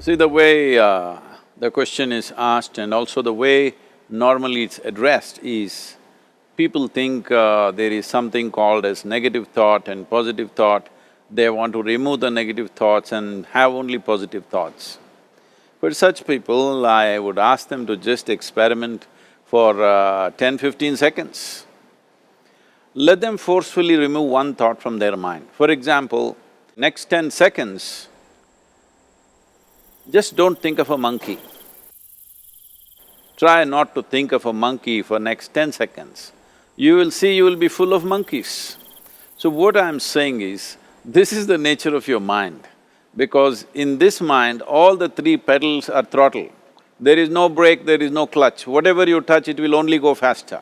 See, the way the question is asked and also the way normally it's addressed is, people think there is something called as negative thought and positive thought. They want to remove the negative thoughts and have only positive thoughts. For such people, I would ask them to just experiment for 10-15 seconds. Let them forcefully remove one thought from their mind. For example, next 10 seconds, just don't think of a monkey. Try not to think of a monkey for next 10 seconds. You will see you will be full of monkeys. So what I'm saying is, this is the nature of your mind, because in this mind, all the three pedals are throttle. There is no brake, there is no clutch. Whatever you touch, it will only go faster.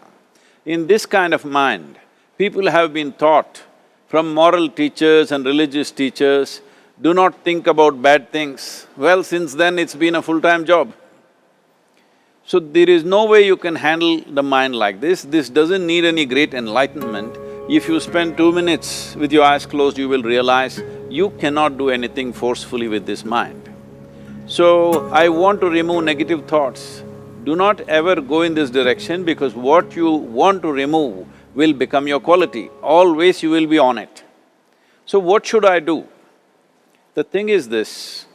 In this kind of mind, people have been taught from moral teachers and religious teachers, do not think about bad things. Well, since then it's been a full-time job. So there is no way you can handle the mind like this. This doesn't need any great enlightenment. If you spend 2 minutes with your eyes closed, you will realize you cannot do anything forcefully with this mind. So, I want to remove negative thoughts. Do not ever go in this direction, because what you want to remove will become your quality. Always you will be on it. So what should I do? The thing is this,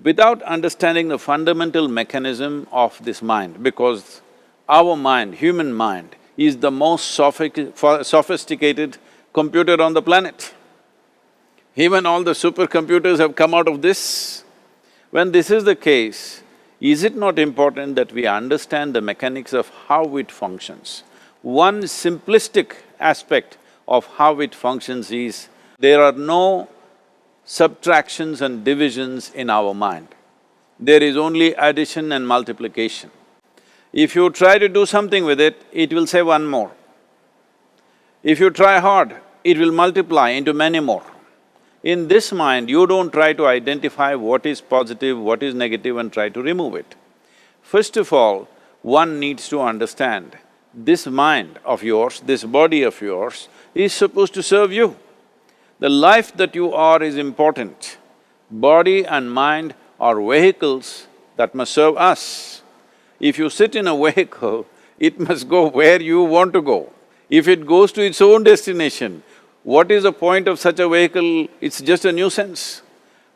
without understanding the fundamental mechanism of this mind, because our mind, human mind, is the most sophisticated computer on the planet. Even all the supercomputers have come out of this. When this is the case, is it not important that we understand the mechanics of how it functions? One simplistic aspect of how it functions is, there are no subtractions and divisions in our mind. There is only addition and multiplication. If you try to do something with it, it will say one more. If you try hard, it will multiply into many more. In this mind, you don't try to identify what is positive, what is negative and try to remove it. First of all, one needs to understand, this mind of yours, this body of yours is supposed to serve you. The life that you are is important. Body and mind are vehicles that must serve us. If you sit in a vehicle, it must go where you want to go. If it goes to its own destination, what is the point of such a vehicle? It's just a nuisance.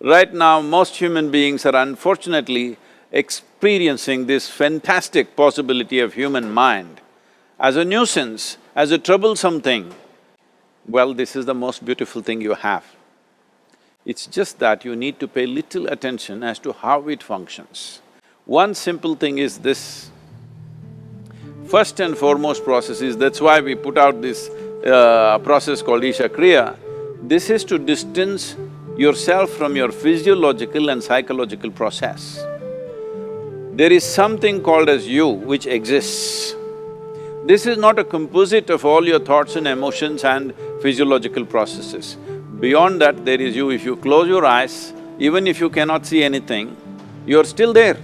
Right now, most human beings are unfortunately experiencing this fantastic possibility of human mind as a nuisance, as a troublesome thing. Well, this is the most beautiful thing you have. It's just that you need to pay little attention as to how it functions. One simple thing is this. First and foremost process is, that's why we put out this process called Isha Kriya. This is to distance yourself from your physiological and psychological process. There is something called as you which exists. This is not a composite of all your thoughts and emotions and physiological processes. Beyond that, there is you. If you close your eyes, even if you cannot see anything, you're still there.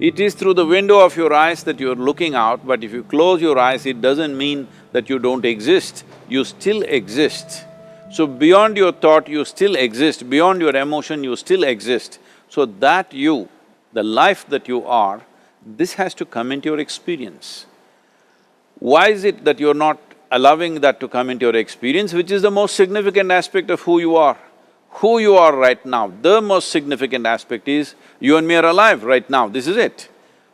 It is through the window of your eyes that you're looking out, but if you close your eyes, it doesn't mean that you don't exist, you still exist. So beyond your thought, you still exist, beyond your emotion, you still exist. So that you, the life that you are, this has to come into your experience. Why is it that you're not allowing that to come into your experience, which is the most significant aspect of who you are? Who you are right now, the most significant aspect is, you and me are alive right now, this is it.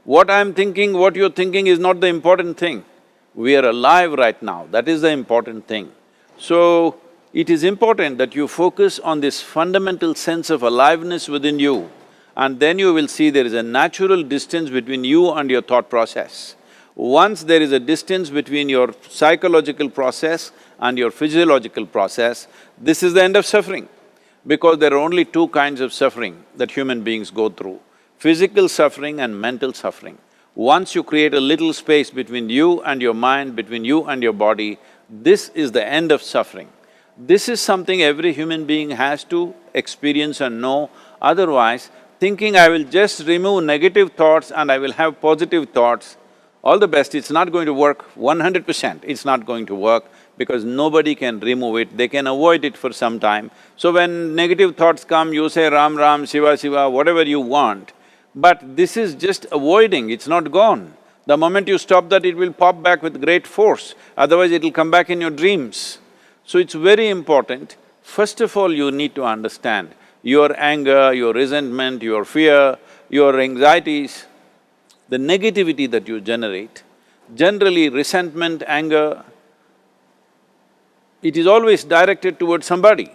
What I'm thinking, what you're thinking is not the important thing. We are alive right now, that is the important thing. So, it is important that you focus on this fundamental sense of aliveness within you, and then you will see there is a natural distance between you and your thought process. Once there is a distance between your psychological process and your physiological process, this is the end of suffering. Because there are only two kinds of suffering that human beings go through, physical suffering and mental suffering. Once you create a little space between you and your mind, between you and your body, this is the end of suffering. This is something every human being has to experience and know, otherwise thinking I will just remove negative thoughts and I will have positive thoughts, all the best, it's not going to work 100%, it's not going to work, because nobody can remove it, they can avoid it for some time. So when negative thoughts come, you say Ram Ram, Shiva Shiva, whatever you want, but this is just avoiding, it's not gone. The moment you stop that, it will pop back with great force, otherwise it'll come back in your dreams. So it's very important, first of all you need to understand your anger, your resentment, your fear, your anxieties, the negativity that you generate. Generally resentment, anger, it is always directed towards somebody.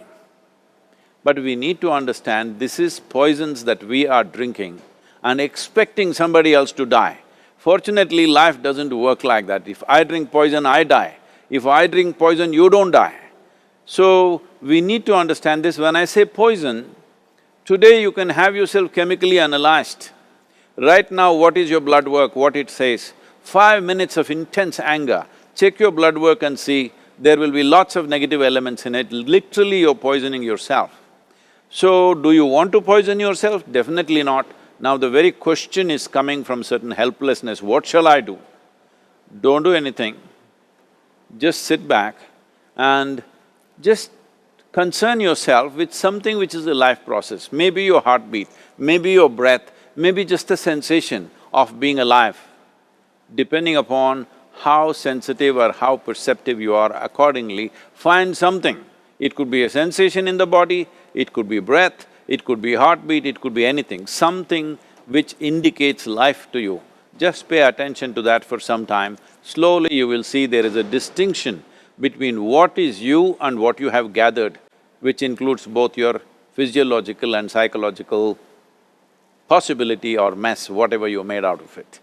But we need to understand this is poisons that we are drinking and expecting somebody else to die. Fortunately, life doesn't work like that. If I drink poison, I die. If I drink poison, you don't die. So, we need to understand this. When I say poison, today you can have yourself chemically analyzed. Right now, what is your blood work, what it says? 5 minutes of intense anger, check your blood work and see, there will be lots of negative elements in it, literally you're poisoning yourself. So, do you want to poison yourself? Definitely not. Now the very question is coming from certain helplessness, what shall I do? Don't do anything, just sit back and just concern yourself with something which is a life process. Maybe your heartbeat, maybe your breath, maybe just a sensation of being alive. Depending upon how sensitive or how perceptive you are, accordingly, find something. It could be a sensation in the body, it could be breath, it could be heartbeat, it could be anything, something which indicates life to you. Just pay attention to that for some time. Slowly you will see there is a distinction between what is you and what you have gathered, which includes both your physiological and psychological possibility or mess, whatever you made out of it.